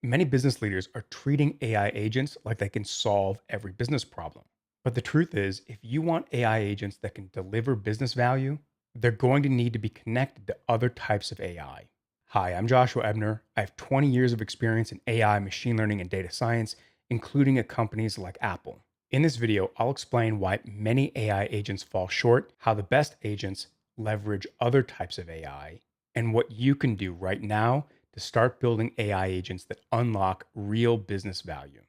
Many business leaders are treating AI agents like they can solve every business problem. But the truth is, if you want AI agents that can deliver business value, they're going to need to be connected to other types of AI. Hi, I'm Joshua Ebner. I have 20 years of experience in AI, machine learning, and data science, including at companies like Apple. In this video, I'll explain why many AI agents fall short, how the best agents leverage other types of AI, and what you can do right now to start building AI agents that unlock real business value.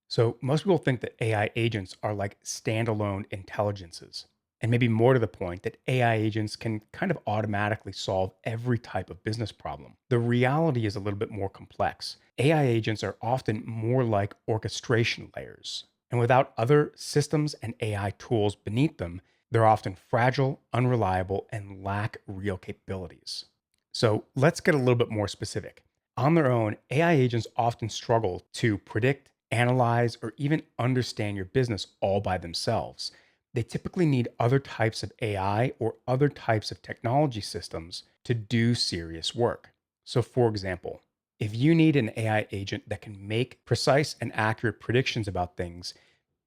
So, most people think that AI agents are like standalone intelligences. And maybe more to the point, that AI agents can kind of automatically solve every type of business problem. The reality is a little bit more complex. AI agents are often more like orchestration layers. And without other systems and AI tools beneath them, they're often fragile, unreliable, and lack real capabilities. So let's get a little bit more specific. On their own, AI agents often struggle to predict, analyze, or even understand your business all by themselves. They typically need other types of AI or other types of technology systems to do serious work. So, for example, if you need an AI agent that can make precise and accurate predictions about things,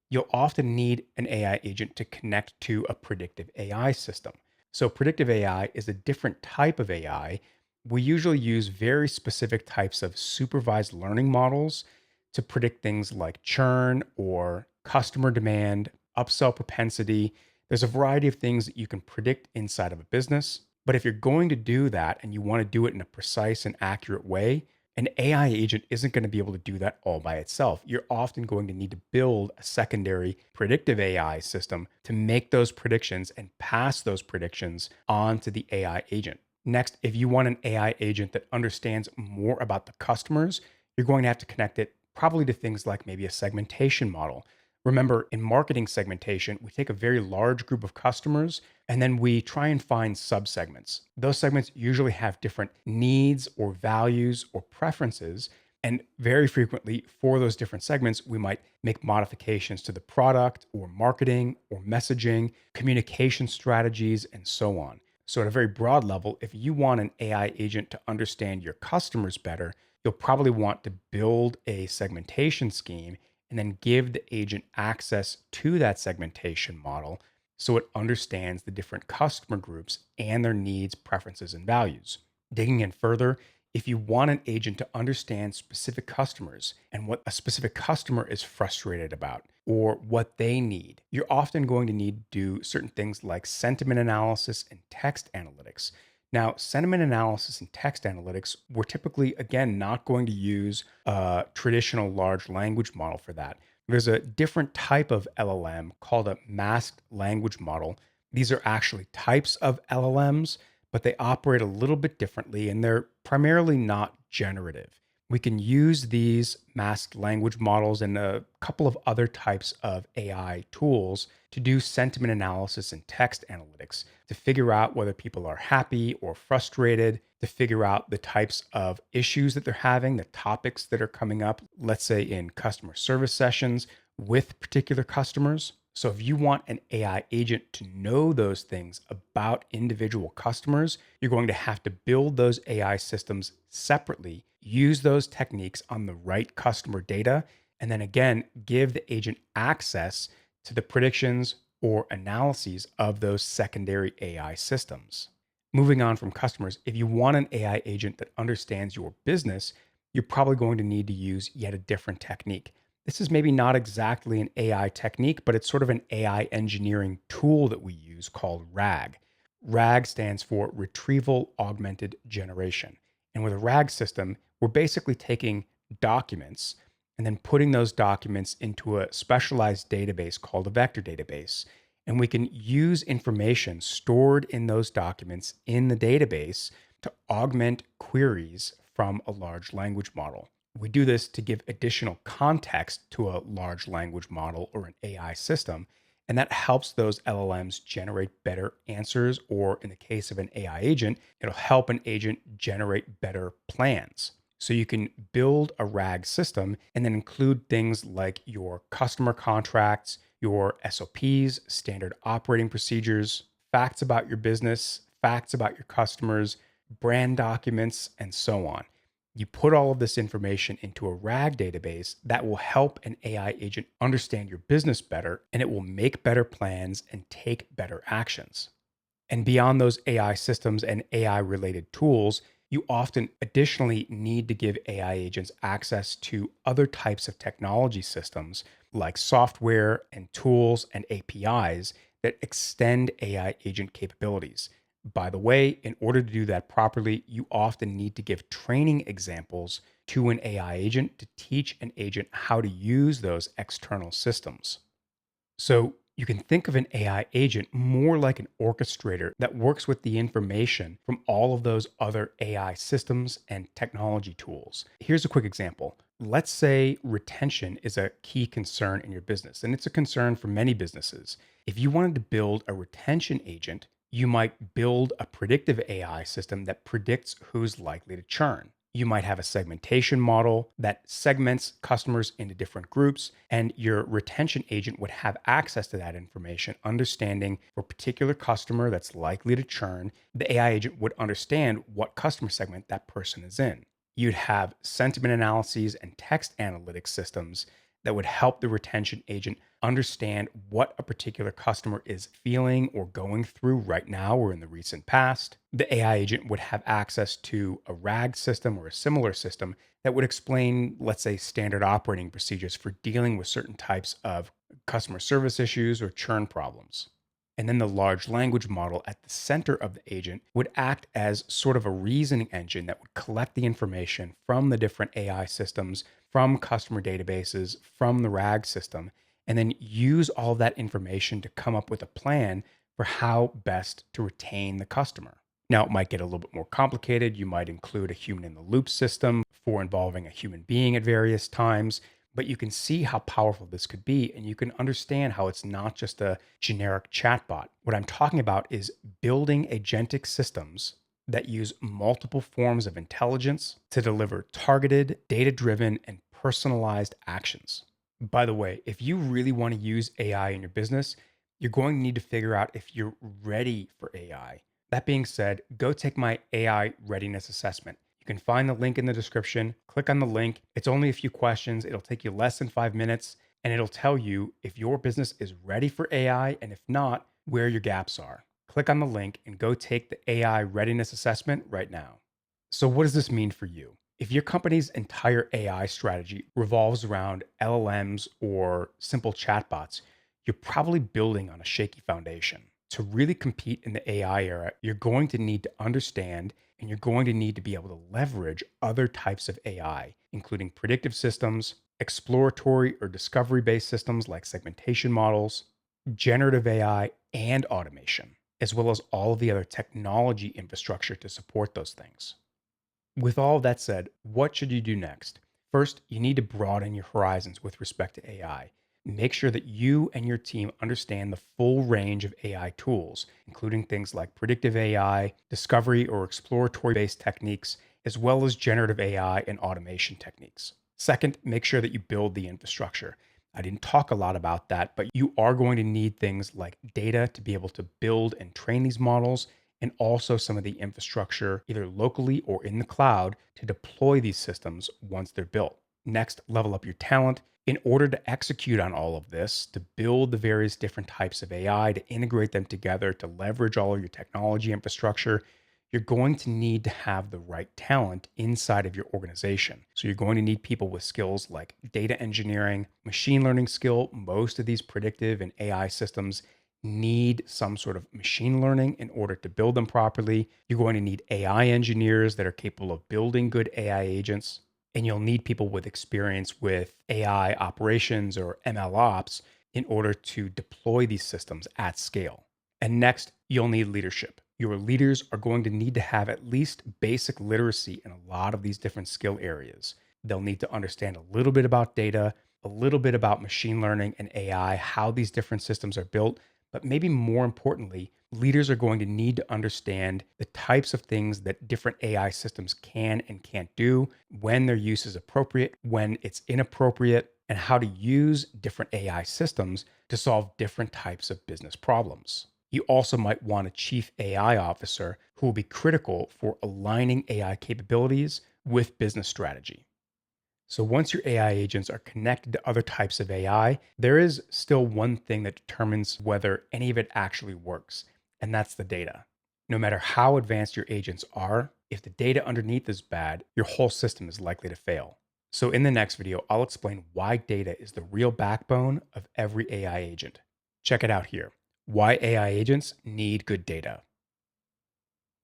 you'll often need an AI agent to connect to a predictive AI system. So, predictive AI is a different type of AI. We usually use very specific types of supervised learning models to predict things like churn or customer demand, upsell propensity. There's a variety of things that you can predict inside of a business. But if you're going to do that and you want to do it in a precise and accurate way, an AI agent isn't going to be able to do that all by itself. You're often going to need to build a secondary predictive AI system to make those predictions and pass those predictions on to the AI agent. Next, if you want an AI agent that understands more about the customers, you're going to have to connect it probably to things like maybe a segmentation model. Remember, in marketing segmentation, we take a very large group of customers and then we try and find subsegments. Those segments usually have different needs or values or preferences. And very frequently, for those different segments, we might make modifications to the product or marketing or messaging, communication strategies, and so on. So, at a very broad level, if you want an AI agent to understand your customers better, you'll probably want to build a segmentation scheme and then give the agent access to that segmentation model so it understands the different customer groups and their needs, preferences, and values. Digging in further, if you want an agent to understand specific customers and what a specific customer is frustrated about or what they need, you're often going to need to do certain things like sentiment analysis and text analytics. Now, sentiment analysis and text analytics, we're typically, again, not going to use a traditional large language model for that. There's a different type of LLM called a masked language model. These are actually types of LLMs, but they operate a little bit differently and they're primarily not generative. We can use these masked language models and a couple of other types of AI tools to do sentiment analysis and text analytics to figure out whether people are happy or frustrated, to figure out the types of issues that they're having, the topics that are coming up, let's say in customer service sessions with particular customers. So, if you want an AI agent to know those things about individual customers, you're going to have to build those AI systems separately, use those techniques on the right customer data, and then again, give the agent access to the predictions or analyses of those secondary AI systems. Moving on from customers, if you want an AI agent that understands your business, you're probably going to need to use yet a different technique. This is maybe not exactly an AI technique, but it's sort of an AI engineering tool that we use called RAG. RAG stands for Retrieval Augmented Generation. And with a RAG system, we're basically taking documents and then putting those documents into a specialized database called a vector database. And we can use information stored in those documents in the database to augment queries from a large language model. We do this to give additional context to a large language model or an AI system. And that helps those LLMs generate better answers, or in the case of an AI agent, it'll help an agent generate better plans. So you can build a RAG system and then include things like your customer contracts, your SOPs, standard operating procedures, facts about your business, facts about your customers, brand documents, and so on. You put all of this information into a RAG database that will help an AI agent understand your business better, and it will make better plans and take better actions. And beyond those AI systems and AI related tools, you often additionally need to give AI agents access to other types of technology systems like software and tools and APIs that extend AI agent capabilities. By the way, in order to do that properly, you often need to give training examples to an AI agent to teach an agent how to use those external systems. So you can think of an AI agent more like an orchestrator that works with the information from all of those other AI systems and technology tools. Here's a quick example. Let's say retention is a key concern in your business, and it's a concern for many businesses. If you wanted to build a retention agent, you might build a predictive AI system that predicts who's likely to churn. You might have a segmentation model that segments customers into different groups, and your retention agent would have access to that information, understanding for a particular customer that's likely to churn. The AI agent would understand what customer segment that person is in. You'd have sentiment analyses and text analytics systems that would help the retention agent understand what a particular customer is feeling or going through right now or in the recent past. The AI agent would have access to a RAG system or a similar system that would explain, let's say, standard operating procedures for dealing with certain types of customer service issues or churn problems. And then the large language model at the center of the agent would act as sort of a reasoning engine that would collect the information from the different AI systems, from customer databases, from the RAG system, and then use all of that information to come up with a plan for how best to retain the customer. Now, it might get a little bit more complicated. You might include a human in the loop system for involving a human being at various times, but you can see how powerful this could be, and you can understand how it's not just a generic chatbot. What I'm talking about is building agentic systems that use multiple forms of intelligence to deliver targeted, data driven, and personalized actions. By the way, if you really want to use AI in your business, you're going to need to figure out if you're ready for AI. That being said, go take my AI readiness assessment. You can find the link in the description. Click on the link. It's only a few questions. It'll take you less than 5 minutes, and it'll tell you if your business is ready for AI, and if not, where your gaps are. Click on the link and go take the AI readiness assessment right now. So, what does this mean for you? If your company's entire AI strategy revolves around LLMs or simple chatbots, you're probably building on a shaky foundation. To really compete in the AI era, you're going to need to understand and you're going to need to be able to leverage other types of AI, including predictive systems, exploratory or discovery based systems like segmentation models, generative AI, and automation, as well as all of the other technology infrastructure to support those things. With all of that said, what should you do next? First, you need to broaden your horizons with respect to AI. Make sure that you and your team understand the full range of AI tools, including things like predictive AI, discovery or exploratory based techniques, as well as generative AI and automation techniques. Second, make sure that you build the infrastructure. I didn't talk a lot about that, but you are going to need things like data to be able to build and train these models, and also some of the infrastructure, either locally or in the cloud, to deploy these systems once they're built. Next, level up your talent. In order to execute on all of this, to build the various different types of AI, to integrate them together, to leverage all of your technology infrastructure, you're going to need to have the right talent inside of your organization. So you're going to need people with skills like data engineering, machine learning skill. Most of these predictive and AI systems need some sort of machine learning in order to build them properly. You're going to need AI engineers that are capable of building good AI agents. And you'll need people with experience with AI operations or ML ops in order to deploy these systems at scale. And next, you'll need leadership. Your leaders are going to need to have at least basic literacy in a lot of these different skill areas. They'll need to understand a little bit about data, a little bit about machine learning and AI, how these different systems are built. But maybe more importantly, leaders are going to need to understand the types of things that different AI systems can and can't do, when their use is appropriate, when it's inappropriate, and how to use different AI systems to solve different types of business problems. You also might want a chief AI officer who will be critical for aligning AI capabilities with business strategy. So once your AI agents are connected to other types of AI, there is still one thing that determines whether any of it actually works, and that's the data. No matter how advanced your agents are, if the data underneath is bad, your whole system is likely to fail. So in the next video, I'll explain why data is the real backbone of every AI agent. Check it out here. Why AI agents need good data.